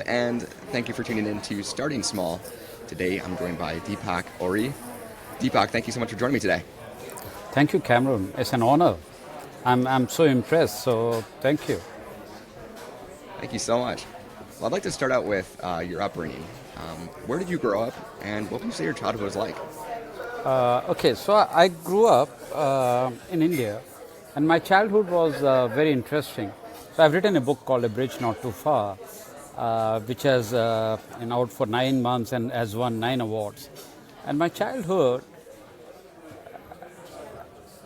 and thank you for tuning in to Starting Small. Today I'm joined by Deepak Ohri. Deepak, thank you so much for joining me today. Thank you, Cameron. It's an honor. I'm so impressed, so thank you. Thank you so much. Well, I'd like to start out with your upbringing. Where did you grow up, and what would you say your childhood was like? Okay, so I grew up in India, and my childhood was very interesting. So I've written a book called A Bridge Not Too Far, which has been out for 9 months and has won 9 awards. And my childhood,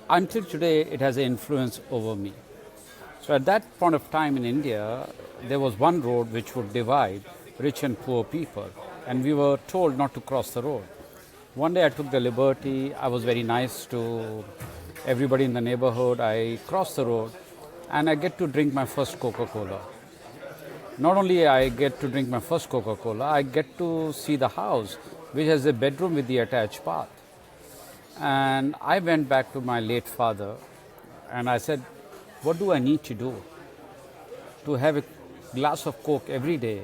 until today, it has an influence over me. So at that point of time in India, there was one road which would divide rich and poor people, and we were told not to cross the road. One day I took the liberty, I was very nice to everybody in the neighborhood. I crossed the road and I get to drink my first Coca-Cola. Not only I get to drink my first Coca-Cola, I get to see the house which has a bedroom with the attached bath. And I went back to my late father and I said, what do I need to do to have a glass of Coke every day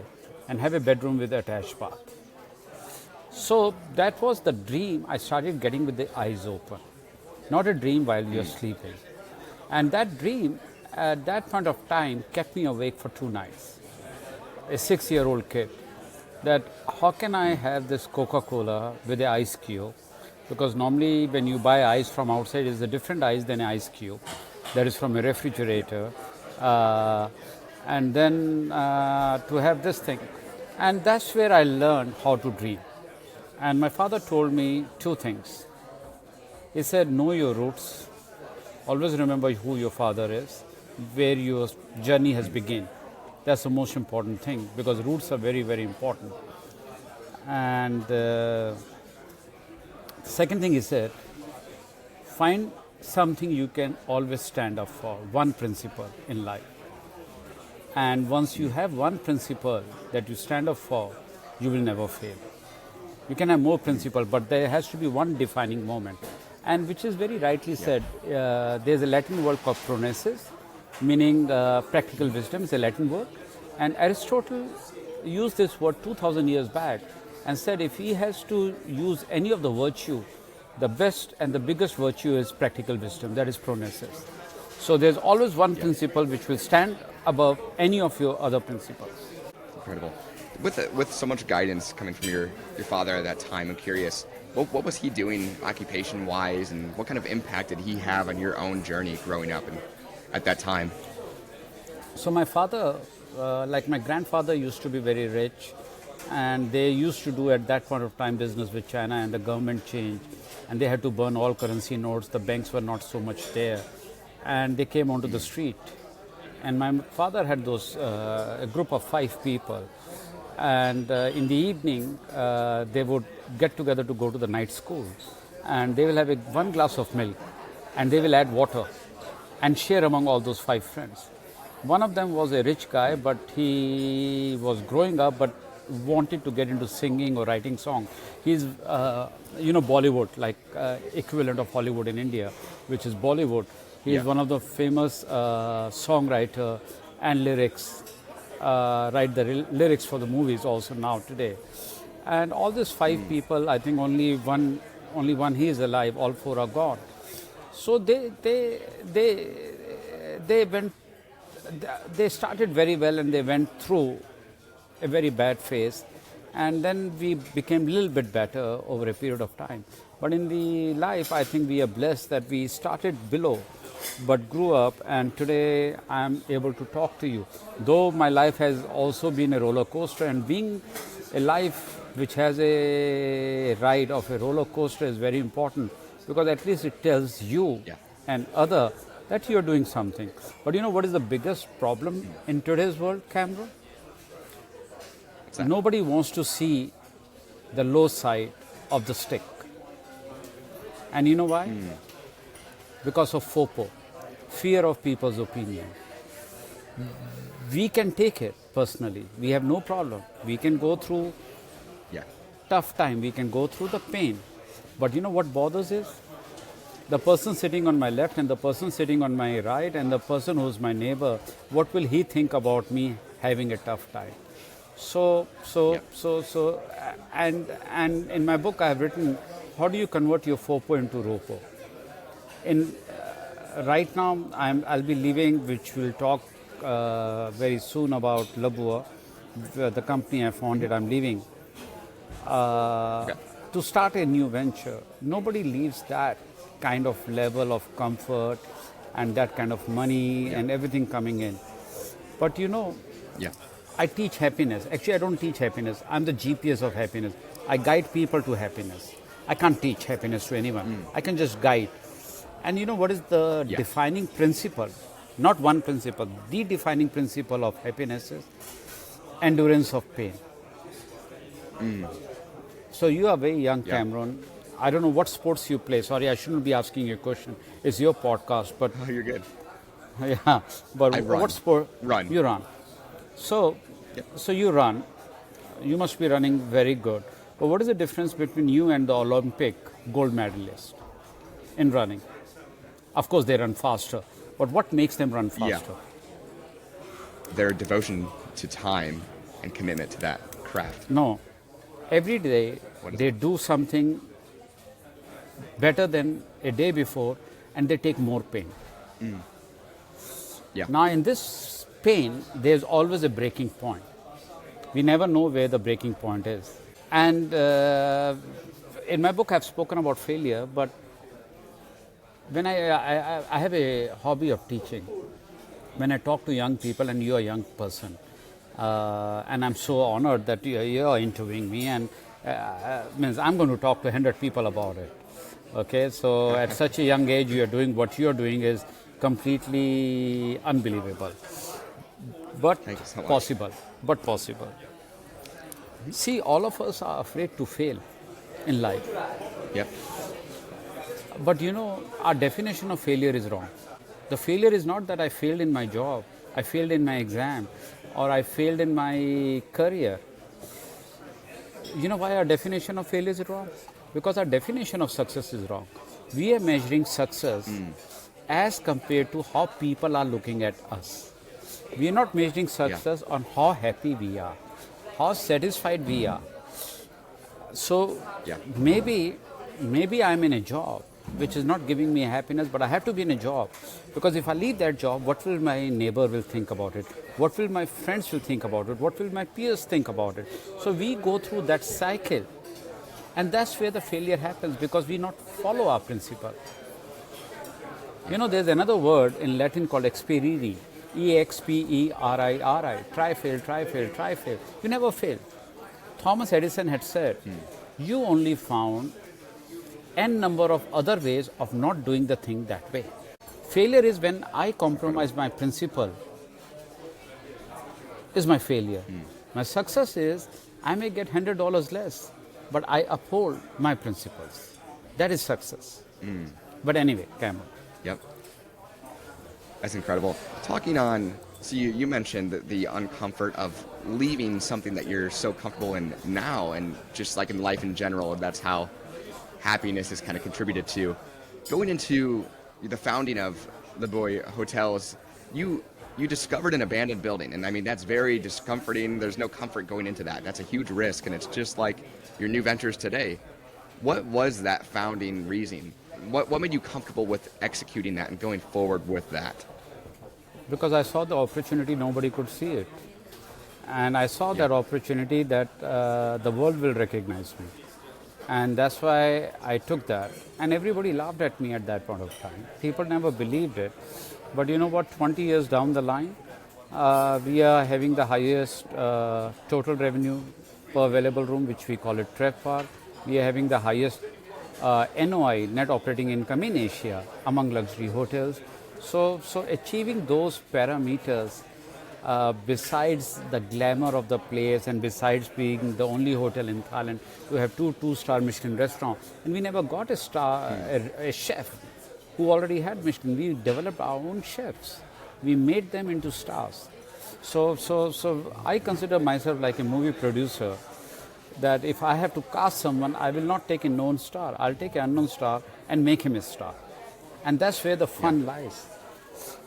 and have a bedroom with attached bath? So that was the dream I started getting with the eyes open. Not a dream while you're sleeping. And that dream at that point of time kept me awake for 2 nights. A 6-year-old kid, that how can I have this Coca-Cola with an ice cube? Because normally when you buy ice from outside, it's a different ice than an ice cube. That is from a refrigerator. And then to have this thing. And that's where I learned how to dream. And my father told me 2 things. He said, know your roots. Always remember who your father is, where your journey has begun. That's the most important thing, because roots are very, very important. And the second thing he said, find something you can always stand up for, one principle in life. And once you have one principle that you stand up for, you will never fail. You can have more principle, but there has to be one defining moment. And which is very rightly said, there's a Latin word called pronesis, meaning practical wisdom, is a Latin word. And Aristotle used this word 2000 years back and said if he has to use any of the virtue, the best and the biggest virtue is practical wisdom, that is pronesis. So there's always one principle which will stand above any of your other principles. Incredible. With so much guidance coming from your father at that time, I'm curious, what was he doing occupation-wise, and what kind of impact did he have on your own journey growing up at that time? So my father, like my grandfather, used to be very rich, and they used to do at that point of time business with China, and the government changed, and they had to burn all currency notes. The banks were not so much there, and they came onto the street. And my father had a group of 5 people. And in the evening, they would get together to go to the night school. And they will have one glass of milk, and they will add water and share among all those 5 friends. One of them was a rich guy, but he was growing up, but wanted to get into singing or writing songs. He's, Bollywood, like equivalent of Hollywood in India, which is Bollywood. He is one of the famous songwriter and lyrics. Write the lyrics for the movies also now today. And all these 5 people, I think only one he is alive, all 4 are gone. So they started very well, and they went through a very bad phase, and then we became a little bit better over a period of time. But in the life, I think we are blessed that we started below but grew up, and today I am able to talk to you. Though my life has also been a roller coaster, and being a life which has a ride of a roller coaster is very important, because at least it tells you and other that you are doing something. But you know what is the biggest problem in today's world, Cameron? Nobody wants to see the low side of the stick. And you know why? Because of FOPO, fear of people's opinion. We can take it personally. We have no problem. We can go through tough time. We can go through the pain. But you know what bothers is? The person sitting on my left and the person sitting on my right and the person who's my neighbor, what will he think about me having a tough time? So, Yep. and in my book I have written, how do you convert your FOPO into ROPO? In right now, I'll be leaving, which we'll talk very soon about Lebua, the company I founded. I'm leaving Okay. to start a new venture. Nobody leaves that kind of level of comfort and that kind of money and everything coming in. But Yeah. I teach happiness. Actually, I don't teach happiness. I'm the GPS of happiness. I guide people to happiness. I can't teach happiness to anyone. I can just guide. And you know what is the Yeah. defining principle? Not one principle. The defining principle of happiness is endurance of pain. So you are very young, Yeah. Cameron. I don't know what sports you play. Sorry, I shouldn't be asking you a question. It's your podcast, but Oh, you're good. yeah. But I run. what sport? Run. You run. So, Yep. so you run. You must be running very good. But what is the difference between you and the Olympic gold medalist in running? Of course, they run faster. But what makes them run Yeah. faster? Their devotion to time and commitment to that craft. No. Every day What is they do something better than a day before, and they take more pain. Yeah. Now, in this pain, there's always a breaking point. We never know where the breaking point is. And in my book, I've spoken about failure, but when I have a hobby of teaching. When I talk to young people, and you're a young person, and I'm so honored that you're interviewing me, and means I'm going to talk to 100 people about it. Okay, so at such a young age, you're doing what you're doing is completely unbelievable, but Thank you so much. possible. But possible. See, all of us are afraid to fail in life. Yep. But our definition of failure is wrong. The failure is not that I failed in my job, I failed in my exam, or I failed in my career. You know why our definition of failure is wrong? Because our definition of success is wrong. We are measuring success as compared to how people are looking at us. We are not measuring success on how happy we are, how satisfied we are. So Yeah. maybe I'm in a job which is not giving me happiness, but I have to be in a job, because if I leave that job, what will my neighbor will think about it? What will my friends will think about it? What will my peers think about it? So we go through that cycle, and that's where the failure happens, because we not follow our principle. There's another word in Latin called experiri, E-X-P-E-R-I-R-I, try, fail, try, fail, try, fail. You never fail. Thomas Edison had said, you only found n number of other ways of not doing the thing that way. Failure is when I compromise my principle, is my failure. My success is I may get $100 less, but I uphold my principles. That is success. But anyway, Cameron. Yep. That's incredible. Talking on, so you mentioned the uncomfort of leaving something that you're so comfortable in now, and just like in life in general, that's how happiness is kind of contributed to. Going into the founding of Lebua Hotels, you discovered an abandoned building, and I mean that's very discomforting. There's no comfort going into that. That's a huge risk, and it's just like your new ventures today. What was that founding reason? What made you comfortable with executing that and going forward with that? Because I saw the opportunity, nobody could see it. And I saw that opportunity that the world will recognize me. And that's why I took that. And everybody laughed at me at that point of time. People never believed it. But you know what, 20 years down the line, we are having the highest total revenue per available room, which we call it TrevPAR. We are having the highest NOI, net operating income, in Asia among luxury hotels. So achieving those parameters, besides the glamour of the place and besides being the only hotel in Thailand to have two-star Michelin restaurants, and we never got a star, a chef who already had Michelin. We developed our own chefs. We made them into stars. So I consider myself like a movie producer, that if I have to cast someone, I will not take a known star. I'll take an unknown star and make him a star. And that's where the fun lies.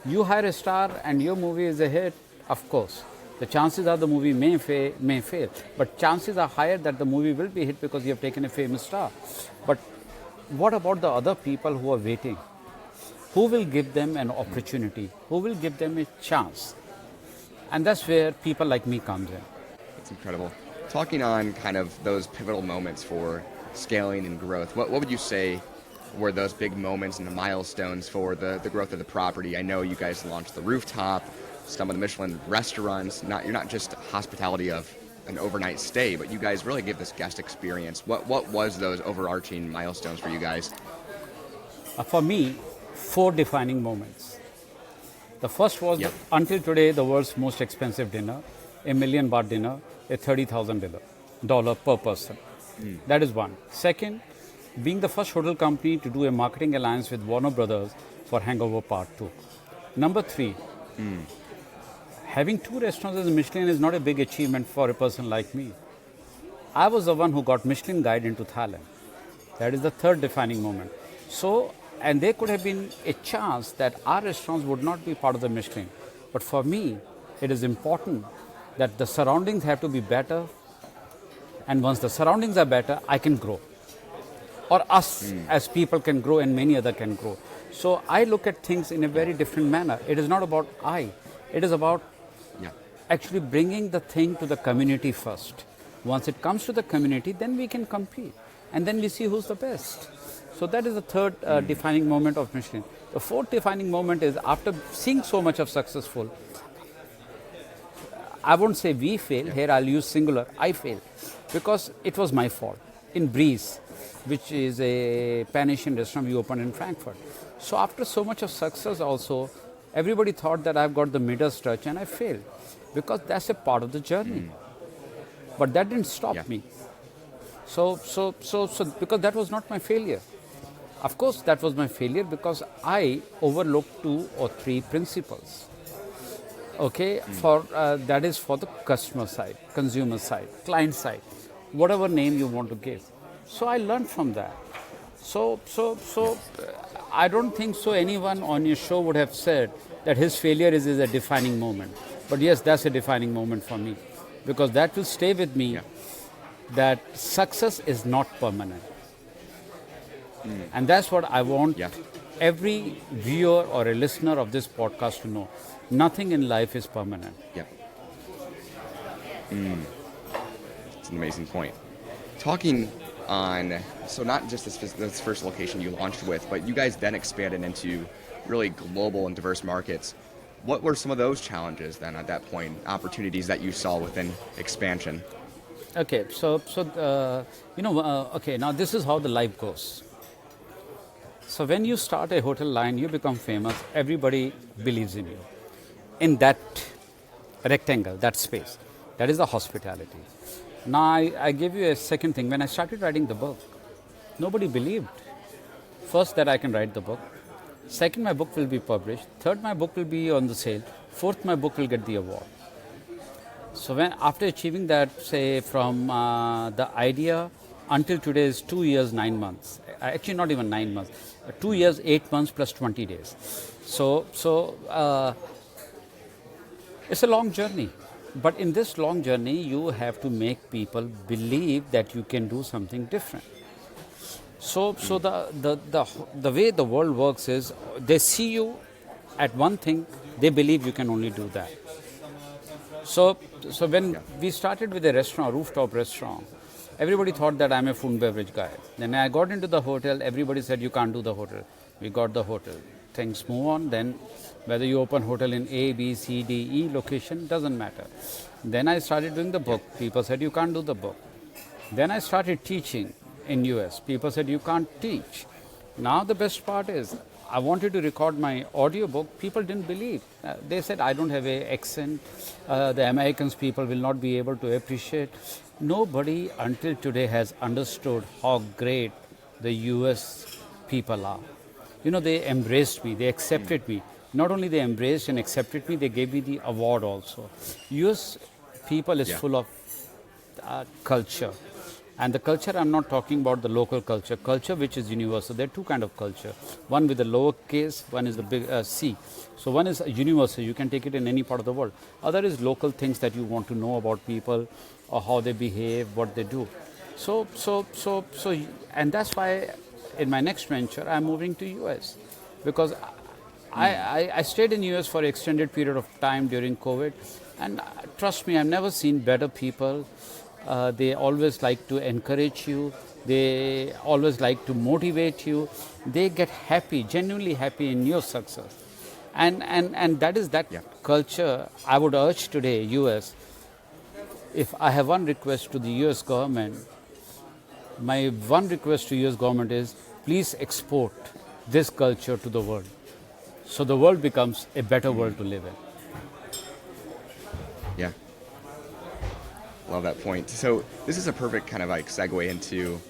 You hire a star and your movie is a hit, of course. The chances are the movie may fail, but chances are higher that the movie will be hit because you have taken a famous star. But what about the other people who are waiting? Who will give them an opportunity? Who will give them a chance? And that's where people like me comes in. It's incredible. Talking on kind of those pivotal moments for scaling and growth, what would you say were those big moments and the milestones for the growth of the property? I know you guys launched the rooftop, some of the Michelin restaurants. You're not just hospitality of an overnight stay, but you guys really give this guest experience. What was those overarching milestones for you guys? For me, 4 defining moments. The first was until today the world's most expensive dinner, $1 million dinner, a $30,000 per person. That is one. Second, being the first hotel company to do a marketing alliance with Warner Brothers for Hangover Part 2. Number 3, having 2 restaurants as a Michelin is not a big achievement for a person like me. I was the one who got Michelin Guide into Thailand. That is the third defining moment. So, and there could have been a chance that our restaurants would not be part of the Michelin. But for me, it is important that the surroundings have to be better. And once the surroundings are better, I can grow. Or us as people can grow and many other can grow. So I look at things in a very different manner. It is not about I. It is about actually bringing the thing to the community first. Once it comes to the community, then we can compete. And then we see who's the best. So that is the third defining moment of Michelin. The fourth defining moment is after seeing so much of successful, I won't say we fail, here I'll use singular, I failed. Because it was my fault. In Breeze, which is a Pan-Asian restaurant we opened in Frankfurt. So after so much of success also, everybody thought that I've got the Midas touch and I failed. Because that's a part of the journey. But that didn't stop me. So because that was not my failure. Of course, that was my failure because I overlooked 2 or 3 principles. Okay, that is for the customer side, consumer side, client side, whatever name you want to give. So I learned from that. So I don't think so anyone on your show would have said that his failure is a defining moment. But yes, that's a defining moment for me because that will stay with me that success is not permanent. And that's what I want every viewer or a listener of this podcast to know. Nothing in life is permanent. It's an amazing point. Talking on, so not just this first location you launched with, but you guys then expanded into really global and diverse markets. What were some of those challenges then at that point, opportunities that you saw within expansion? Okay, now this is how the life goes. So when you start a hotel line, you become famous, everybody believes in you. In that rectangle, that space, that is the hospitality. Now I give you a second thing. When I started writing the book, nobody believed. First, that I can write the book. Second, my book will be published. Third, my book will be on the sale. Fourth, my book will get the award. So after achieving that, say from the idea until today is 2 years, 9 months. Actually, not even 9 months. 2 years, 8 months plus 20 days. So it's a long journey. But in this long journey, you have to make people believe that you can do something different. So the way the world works is they see you at one thing, they believe you can only do that. So when we started with a restaurant, rooftop restaurant, everybody thought that I'm a food and beverage guy. Then I got into the hotel, everybody said you can't do the hotel. We got the hotel. Things move on, then whether you open hotel in A, B, C, D, E location, doesn't matter. Then I started doing the book. People said you can't do the book. Then I started teaching in US. People said you can't teach. Now the best part is I wanted to record my audio book. People didn't believe. They said I don't have an accent. The Americans people will not be able to appreciate. Nobody until today has understood how great the US people are. You know, they embraced me, they accepted me. Not only they embraced and accepted me, they gave me the award also. US people is full of culture. And the culture, I'm not talking about the local culture, culture which is universal. There are two kinds of culture. One with the lower case, one is the big C. So one is universal, you can take it in any part of the world. Other is local things that you want to know about people or how they behave, what they do. So, and that's why in my next venture, I'm moving to US because I stayed in US for an extended period of time during COVID, and trust me, I've never seen better people. They always like to encourage you. They always like to motivate you. They get happy, genuinely happy in your success. And that is that culture I would urge today, US. If I have one request to the US government, my one request to US government is please export this culture to the world. So the world becomes a better world to live in. Yeah. Love that point. So this is a perfect kind of like segue into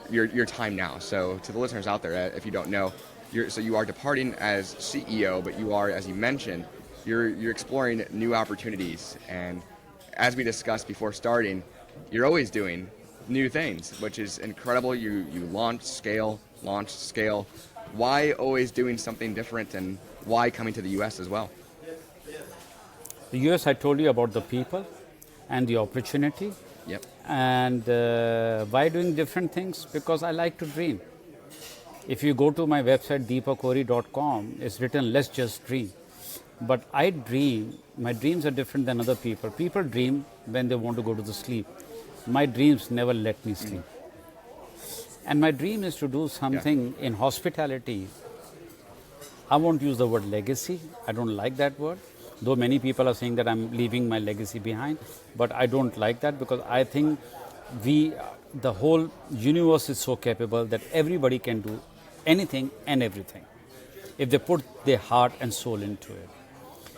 your time now. So to the listeners out there, if you don't know, you are departing as CEO, but you are, as you mentioned, you're exploring new opportunities. And as we discussed before starting, you're always doing new things, which is incredible. You launch, scale. Why always doing something different, and why coming to the US as well? The US, I told you about the people and the opportunity. Yep. And why doing different things? Because I like to dream. If you go to my website, deepakohri.com, it's written, let's just dream. But I dream, my dreams are different than other people. People dream when they want to go to the sleep. My dreams never let me sleep. And my dream is to do something in hospitality. I won't use the word legacy. I don't like that word. Though many people are saying that I'm leaving my legacy behind. But I don't like that because I think the whole universe is so capable that everybody can do anything and everything if they put their heart and soul into it.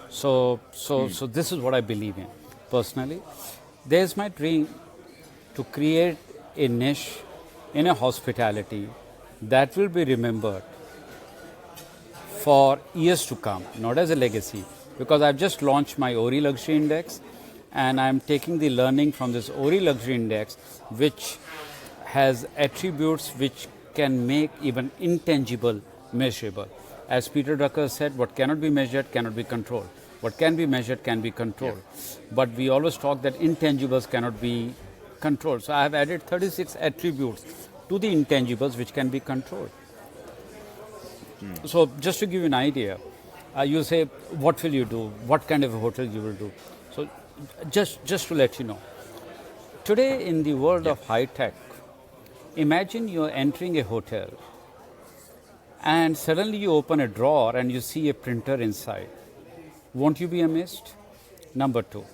So this is what I believe in personally. There's my dream to create a niche in a hospitality that will be remembered for years to come, not as a legacy, because I've just launched my Ohri Luxury Index, and I'm taking the learning from this Ohri Luxury Index, which has attributes which can make even intangible measurable. As Peter Drucker said, what cannot be measured cannot be controlled. What can be measured can be controlled. But we always talk that intangibles cannot be controlled. So I have added 36 attributes to the intangibles which can be controlled. So just to give you an idea, you say, what will you do? What kind of a hotel you will do? So just to let you know, today in the world of high tech, imagine you're entering a hotel and suddenly you open a drawer and you see a printer inside. Won't you be amazed? Number two,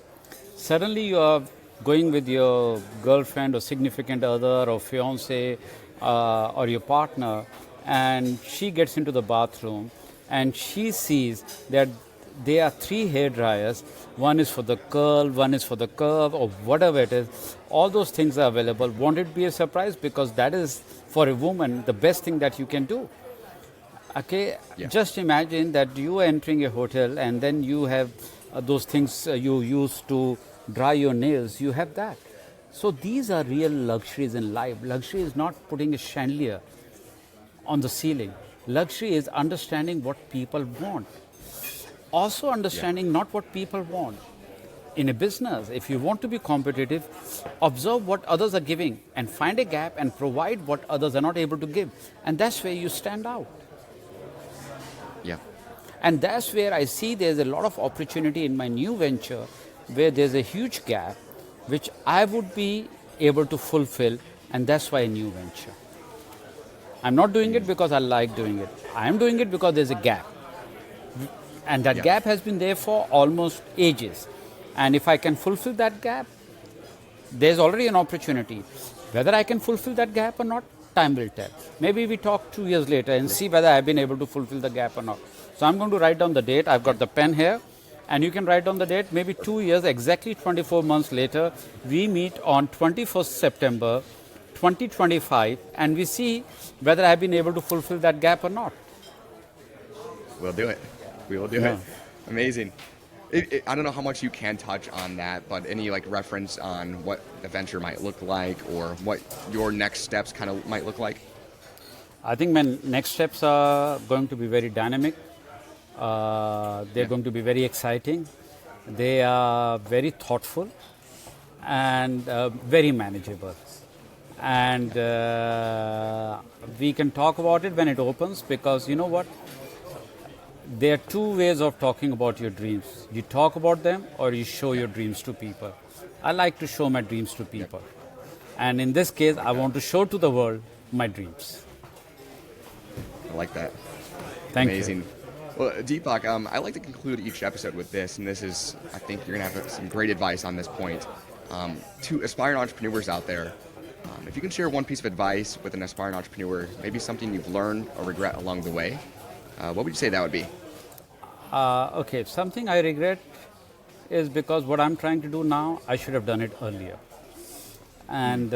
suddenly you are going with your girlfriend or significant other or fiance or your partner, and she gets into the bathroom and she sees that there are 3 hair dryers. One is for the curl, one is for the curve, or whatever it is. All those things are available. Won't it be a surprise? Because that is, for a woman, the best thing that you can do. Okay, just imagine that you are entering a hotel and then you have those things you use to dry your nails. You have that. So these are real luxuries in life. Luxury is not putting a chandelier on the ceiling. Luxury is understanding what people want. Also understanding not what people want. In a business, if you want to be competitive, observe what others are giving and find a gap and provide what others are not able to give. And that's where you stand out. Yeah. And that's where I see there's a lot of opportunity in my new venture where there's a huge gap which I would be able to fulfill, and that's why a new venture. I'm not doing it because I like doing it. I am doing it because there's a gap. And that gap has been there for almost ages. And if I can fulfill that gap, there's already an opportunity. Whether I can fulfill that gap or not, time will tell. Maybe we talk 2 years later and see whether I've been able to fulfill the gap or not. So I'm going to write down the date. I've got the pen here. And you can write down the date. Maybe 2 years, exactly 24 months later, we meet on 21st September 2025, and we see whether I've been able to fulfill that gap or not. We'll do it. We will do it. Amazing. I don't know how much you can touch on that, but any like reference on what the venture might look like or what your next steps kind of might look like? I think my next steps are going to be very dynamic. They're going to be very exciting. They are very thoughtful and very manageable. And we can talk about it when it opens, because you know what? There are two ways of talking about your dreams. You talk about them or you show your dreams to people. I like to show my dreams to people. And in this case, I want to show to the world my dreams. I like that. Thank Amazing. you. Well, Deepak, I like to conclude each episode with this, and this is, I think you're going to have some great advice on this point. To aspiring entrepreneurs out there, if you can share one piece of advice with an aspiring entrepreneur, maybe something you've learned or regret along the way, what would you say that would be? Okay, something I regret is because what I'm trying to do now, I should have done it earlier. And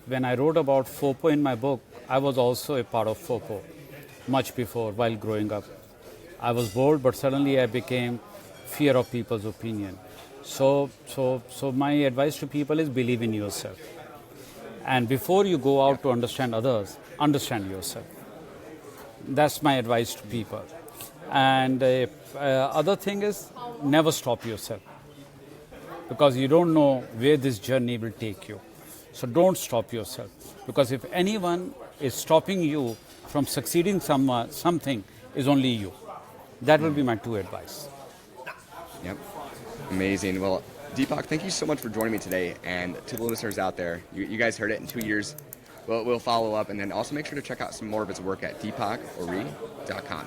when I wrote about FOPO in my book, I was also a part of FOPO much before, while growing up. I was bold, but suddenly I became fear of people's opinion. So my advice to people is believe in yourself. And before you go out to understand others, understand yourself. That's my advice to people. And other thing is, never stop yourself, because you don't know where this journey will take you. So don't stop yourself, because if anyone is stopping you from succeeding something, is only you. That will be my two advice. Yep. Amazing. Well, Deepak, thank you so much for joining me today. And to the listeners out there, you guys heard it. In 2 years, we'll follow up. And then also make sure to check out some more of his work at deepakohri.com.